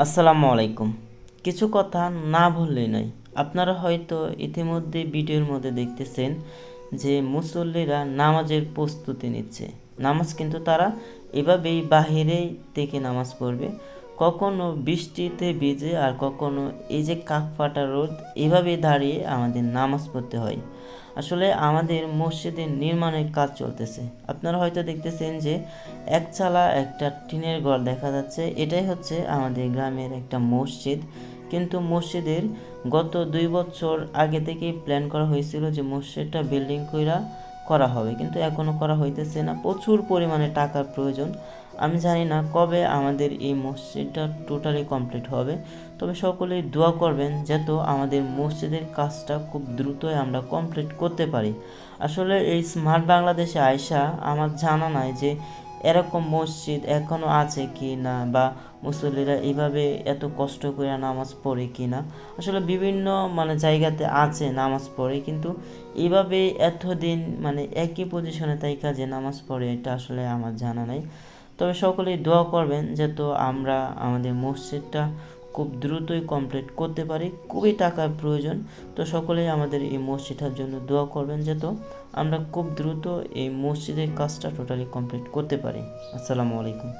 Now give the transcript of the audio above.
আসসালামু আলাইকুম। কিছু কথা না বললেই নয়। আপনারা হয়তো ইতিমধ্যে ভিডিওর মধ্যে দেখতেছেন যে মুসল্লিরা নামাজের প্রস্তুতি নিচ্ছে। নামাজ কিন্তু তারা এভাবেই বাহিরেই থেকে নামাজ পড়বে, কখনো বৃষ্টিতে ভিজে আর কখনো এই যে কাকফাটা রোদ, এভাবেই দাঁড়িয়ে আমাদের নামাজ পড়তে হয়। আসলে আমাদের মসজিদের নির্মাণের কাজ চলতেছে। আপনারা হয়তো দেখতেছেন যে একচালা একটা টিনের ঘর দেখা যাচ্ছে। এটাই হচ্ছে আমাদের গ্রামের একটা মসজিদ। কিন্তু মসজিদের গত 2 বছর আগে থেকেই প্ল্যান করা হয়েছিল যে মসজিদটা বিল্ডিং করা হবে, কিন্তু এখনও করা হইতেছে না। প্রচুর পরিমাণে টাকার প্রয়োজন। আমি জানি না কবে আমাদের এই মসজিদটা টোটালি কমপ্লিট হবে, তবে সকলেই দোয়া করবেন যাতে আমাদের মসজিদের কাজটা খুব দ্রুতই আমরা কমপ্লিট করতে পারি। আসলে এই স্মার্ট বাংলাদেশে আয়সা আমার জানা নাই যে এরকম মসজিদ এখনও আছে কি না, বা মুসল্লিরা এইভাবে এত কষ্ট করে নামাজ পড়ে কি না। আসলে বিভিন্ন জায়গাতে আছে নামাজ পড়ে, কিন্তু এইভাবে এতদিন একই পজিশনে তাই কাজে নামাজ পড়ে, এটা আসলে আমার জানা নাই। তবে সকলেই দোয়া করবেন যাতে আমরা আমাদের মসজিদটা খুব দ্রুতই কমপ্লিট করতে পারি। খুবই টাকার প্রয়োজন, তো সকলেই আমাদের এই মসজিদটার জন্য দোয়া করবেন যাতে আমরা খুব দ্রুত এই মসজিদের কাজটা টোটালি কমপ্লিট করতে পারি। আসসালামু আলাইকুম।